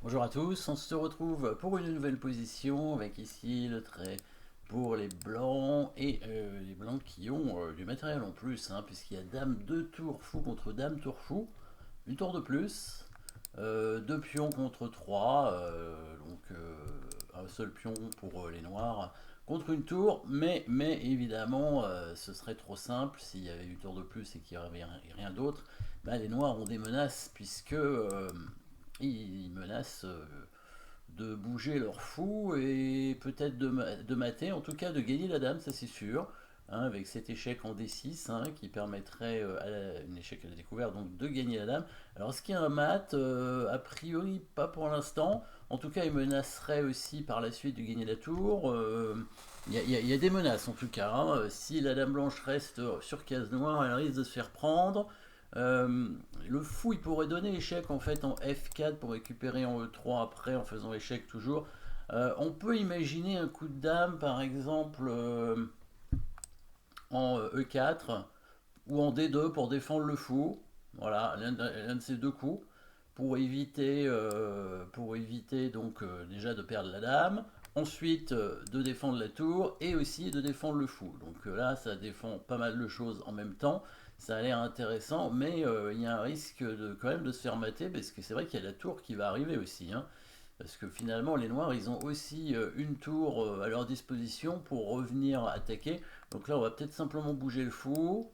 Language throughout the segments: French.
Bonjour à tous, on se retrouve pour une nouvelle position avec ici le trait pour les blancs et les blancs qui ont du matériel en plus, hein, puisqu'il y a dame 2 tours fou contre dame tour fou, une tour de plus, deux pions contre 3, un seul pion pour les noirs contre une tour, mais évidemment ce serait trop simple s'il y avait une tour de plus et qu'il n'y avait rien d'autre. Bah, les noirs ont des menaces puisque ils menacent de bouger leur fou et peut-être de mater, en tout cas de gagner la dame, ça c'est sûr, hein, avec cet échec en D6 hein, qui permettrait un échec à la découverte donc de gagner la dame. Alors ce qui est un mat, a priori pas pour l'instant, en tout cas il menacerait aussi par la suite de gagner la tour. Il y a des menaces en tout cas, hein. Si la dame blanche reste sur case noire, elle risque de se faire prendre. Euh, le fou, il pourrait donner échec en fait en F4 pour récupérer en E3 après en faisant échec toujours. On peut imaginer un coup de dame par exemple en E4 ou en D2 pour défendre le fou. Voilà, l'un de ces deux coups pour éviter donc déjà de perdre la dame. Ensuite, de défendre la tour et aussi de défendre le fou. Donc là, ça défend pas mal de choses en même temps. Ça a l'air intéressant, mais il y a un risque quand même de se faire mater parce que c'est vrai qu'il y a la tour qui va arriver aussi, hein. Parce que finalement, les noirs, ils ont aussi une tour à leur disposition pour revenir attaquer. Donc là, on va peut-être simplement bouger le fou.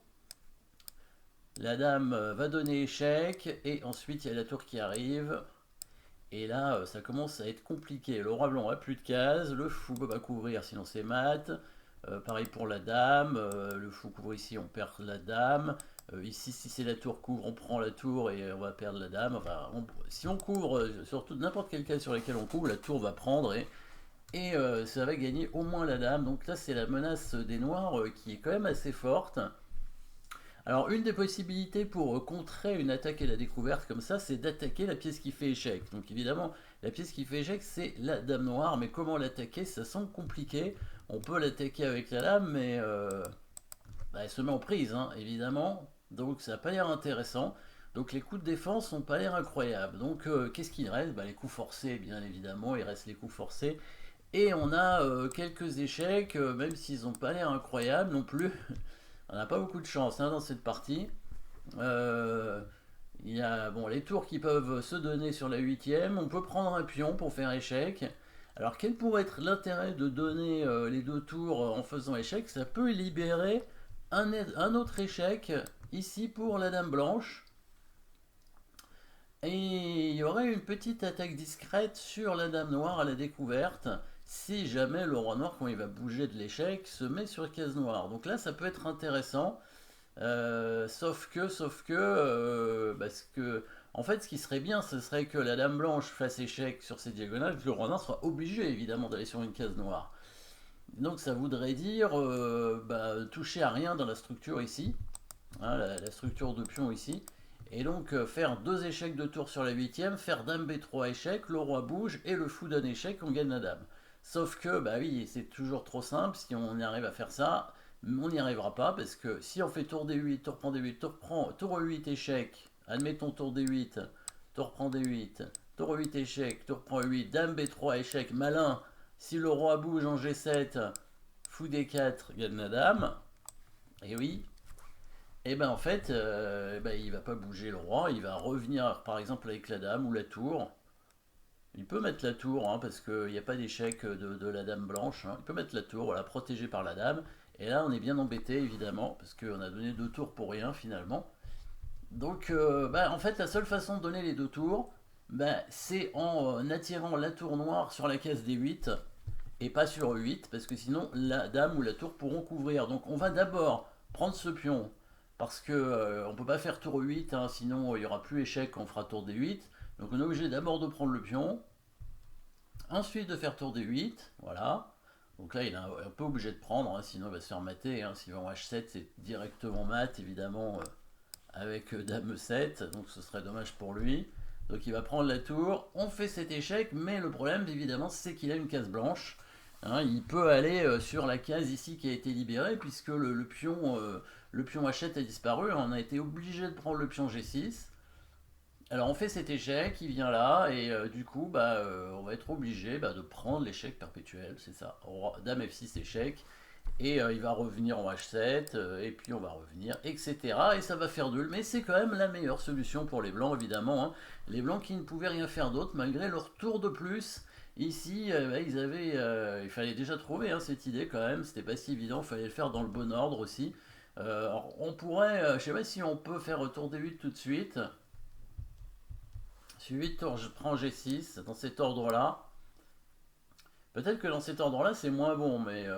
La dame va donner échec et ensuite il y a la tour qui arrive. Et là, ça commence à être compliqué. Le roi blanc a plus de cases, le fou peut pas couvrir sinon c'est mat. Pareil pour la dame, le fou couvre ici, on perd la dame. Ici, si c'est la tour couvre, on prend la tour et on va perdre la dame. Enfin, si on couvre, surtout n'importe quel cas sur lequel on couvre, la tour va prendre et ça va gagner au moins la dame. Donc là, c'est la menace des noirs qui est quand même assez forte. Alors, une des possibilités pour contrer une attaque à la découverte comme ça, c'est d'attaquer la pièce qui fait échec. Donc, évidemment, la pièce qui fait échec, c'est la dame noire, mais comment l'attaquer, ça semble compliqué. On peut l'attaquer avec la dame, mais bah, elle se met en prise, hein, évidemment. Donc, ça n'a pas l'air intéressant. Donc, les coups de défense n'ont pas l'air incroyables. Donc, qu'est-ce qu'il reste? Bah, les coups forcés, bien évidemment, il reste les coups forcés. Et on a quelques échecs, même s'ils n'ont pas l'air incroyables non plus. On n'a pas beaucoup de chance hein, dans cette partie. Euh, il y a bon, les tours qui peuvent se donner sur la huitième. On peut prendre un pion pour faire échec. Alors quel pourrait être l'intérêt de donner les deux tours en faisant échec? Ça peut libérer un autre échec ici pour la dame blanche. Et il y aurait une petite attaque discrète sur la dame noire à la découverte si jamais le roi noir, quand il va bouger de l'échec, se met sur case noire. Donc là, ça peut être intéressant. Parce que, en fait, ce qui serait bien, ce serait que la dame blanche fasse échec sur ses diagonales, que le roi noir soit obligé, évidemment, d'aller sur une case noire. Donc ça voudrait dire toucher à rien dans la structure ici, hein, la structure de pion ici. Et donc faire deux échecs de tour sur la huitième, faire dame B3 échec, le roi bouge et le fou donne échec, on gagne la dame. Sauf que, bah oui, c'est toujours trop simple, si on y arrive à faire ça, on n'y arrivera pas, parce que si on fait tour D8, tour prend D8, tour 8 échec, admettons tour D8, tour prend D8, tour 8 échec, tour prend 8, dame B3 échec, malin, si le roi bouge en G7, fou D4, gagne la dame, et oui, et ben en fait, il va pas bouger le roi, il va revenir par exemple avec la dame ou la tour. Il peut mettre la tour, hein, parce qu'il n'y a pas d'échec de la dame blanche, hein. Il peut mettre la tour, voilà, protégé par la dame. Et là, on est bien embêté, évidemment, parce qu'on a donné deux tours pour rien, finalement. Donc, en fait, la seule façon de donner les deux tours, c'est en attirant la tour noire sur la case des 8 et pas sur E8, parce que sinon, la dame ou la tour pourront couvrir. Donc, on va d'abord prendre ce pion, parce que on peut pas faire tour E8, hein, sinon il n'y aura plus échec quand on fera tour D8. Donc, on est obligé d'abord de prendre le pion, ensuite de faire tour D8, voilà. Donc là, il est un peu obligé de prendre, hein, sinon il va se faire mater. Hein. S'il va en H7, c'est directement mat, évidemment, avec Dame 7, donc ce serait dommage pour lui. Donc il va prendre la tour, on fait cet échec, mais le problème, évidemment, c'est qu'il a une case blanche. Hein, il peut aller sur la case ici qui a été libérée, puisque le pion H7 a disparu. On a été obligé de prendre le pion G6. Alors on fait cet échec, il vient là, et du coup, on va être obligé de prendre l'échec perpétuel, c'est ça. Dame F6 échec, et il va revenir en H7, et puis on va revenir, etc. Et ça va faire nul, mais c'est quand même la meilleure solution pour les blancs, évidemment, hein. Les blancs qui ne pouvaient rien faire d'autre, malgré leur tour de plus. Ici, il fallait déjà trouver hein, cette idée quand même, c'était pas si évident, il fallait le faire dans le bon ordre aussi. Alors, on pourrait, je sais pas si on peut faire tour D8 tout de suite. Sur 8 tours, je prends G6 dans cet ordre-là. Peut-être que dans cet ordre-là, c'est moins bon, mais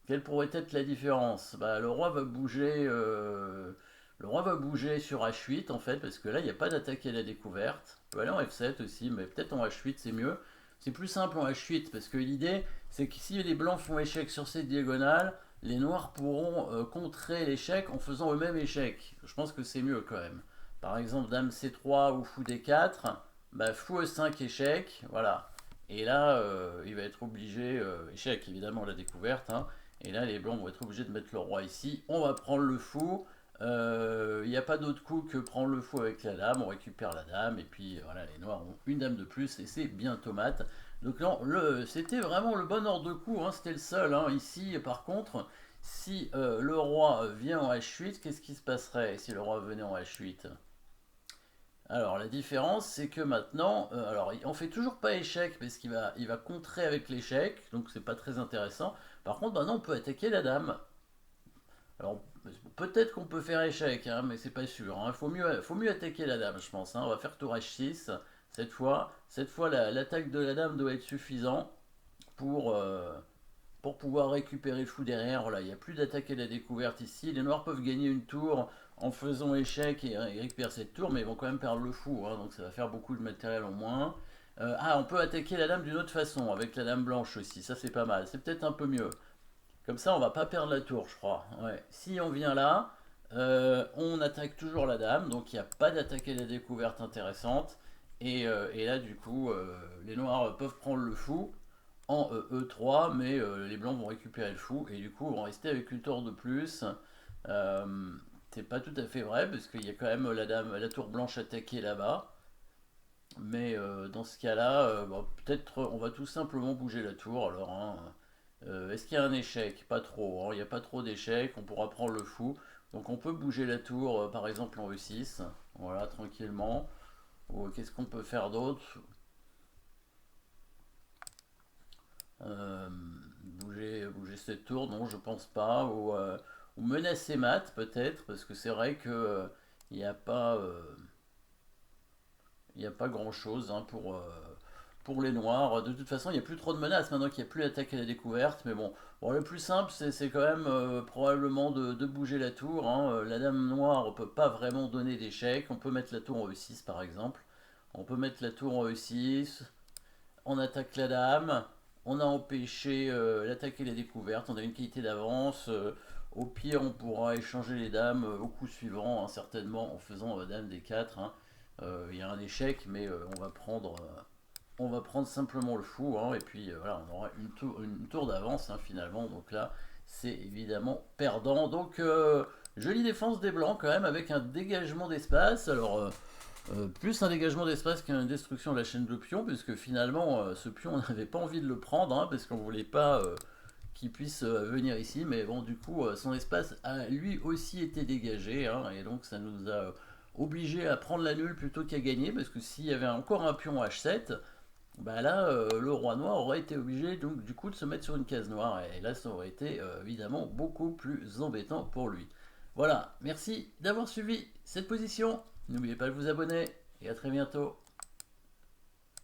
quelle pourrait être la différence? Le roi va bouger. Le roi va bouger sur H8 en fait, parce que là, il n'y a pas d'attaque à la découverte. On peut aller en F7 aussi, mais peut-être en H8 c'est mieux. C'est plus simple en H8, parce que l'idée, c'est que si les blancs font échec sur cette diagonale, les noirs pourront contrer l'échec en faisant eux-mêmes échec. Je pense que c'est mieux quand même. Par exemple, dame C3 ou fou D4, fou E5 échec, voilà. Et là, il va être obligé, échec évidemment la découverte, hein. Et là, les blancs vont être obligés de mettre le roi ici. On va prendre le fou. Il n'y a pas d'autre coup que prendre le fou avec la dame. On récupère la dame. Et puis voilà, les noirs ont une dame de plus. Et c'est bien tomate. Donc non, c'était vraiment le bon ordre de coup. Hein, c'était le seul. Hein. Ici, par contre, si le roi vient en H8, qu'est-ce qui se passerait si le roi venait en H8? Alors la différence c'est que maintenant, alors on fait toujours pas échec parce il va contrer avec l'échec, donc c'est pas très intéressant. Par contre maintenant on peut attaquer la dame. Alors peut-être qu'on peut faire échec, hein, mais c'est pas sûr. Hein. Faut mieux attaquer la dame, je pense. Hein. On va faire tour H6 cette fois. Cette fois l'attaque de la dame doit être suffisant pour, euh, pour pouvoir récupérer le fou derrière. Voilà, il n'y a plus d'attaque à la découverte ici. Les noirs peuvent gagner une tour en faisant échec et récupérer cette tour, mais ils vont quand même perdre le fou, hein, donc ça va faire beaucoup de matériel en moins. On peut attaquer la dame d'une autre façon, avec la dame blanche aussi, ça c'est pas mal, c'est peut-être un peu mieux. Comme ça on va pas perdre la tour, je crois. Ouais. Si on vient là, on attaque toujours la dame, donc il n'y a pas d'attaque à la découverte intéressante. Et là du coup, les noirs peuvent prendre le fou en E3, mais les blancs vont récupérer le fou, et du coup vont rester avec une tour de plus. Euh, c'est pas tout à fait vrai, parce qu'il y a quand même la tour blanche attaquée là-bas. Mais dans ce cas-là, peut-être on va tout simplement bouger la tour alors. Hein. Est-ce qu'il y a un échec? Pas trop, hein. Il n'y a pas trop d'échecs, on pourra prendre le fou. Donc on peut bouger la tour, par exemple en E6, voilà, tranquillement. Qu'est-ce qu'on peut faire d'autre? Euh, bouger cette tour, non, je pense pas. Ou menacer mat, peut-être, parce que c'est vrai que il n'y a pas, il n'y a pas grand-chose hein, pour les noirs. De toute façon, il n'y a plus trop de menaces maintenant qu'il n'y a plus d'attaque à la découverte. Mais bon, le plus simple, c'est quand même probablement de bouger la tour. Hein. La dame noire ne peut pas vraiment donner d'échec. On peut mettre la tour en E6 par exemple. On peut mettre la tour en E6. On attaque la dame, on a empêché l'attaque et la découverte, on a une qualité d'avance. Au pire, on pourra échanger les dames au coup suivant, hein, certainement en faisant dame D4. Hein. Il y a un échec, mais on va prendre simplement le fou, hein, et puis voilà, on aura une tour d'avance hein, finalement. Donc là, c'est évidemment perdant. Donc, jolie défense des blancs quand même, avec un dégagement d'espace. Alors, plus un dégagement d'espace qu'une destruction de la chaîne de pions, puisque finalement, ce pion, on n'avait pas envie de le prendre, hein, parce qu'on voulait pas qu'il puisse venir ici, mais bon, du coup, son espace a lui aussi été dégagé, hein, et donc ça nous a obligé à prendre la nulle plutôt qu'à gagner, parce que s'il y avait encore un pion H7, là, le roi noir aurait été obligé donc du coup de se mettre sur une case noire, et là, ça aurait été évidemment beaucoup plus embêtant pour lui. Voilà, merci d'avoir suivi cette position. N'oubliez pas de vous abonner et à très bientôt.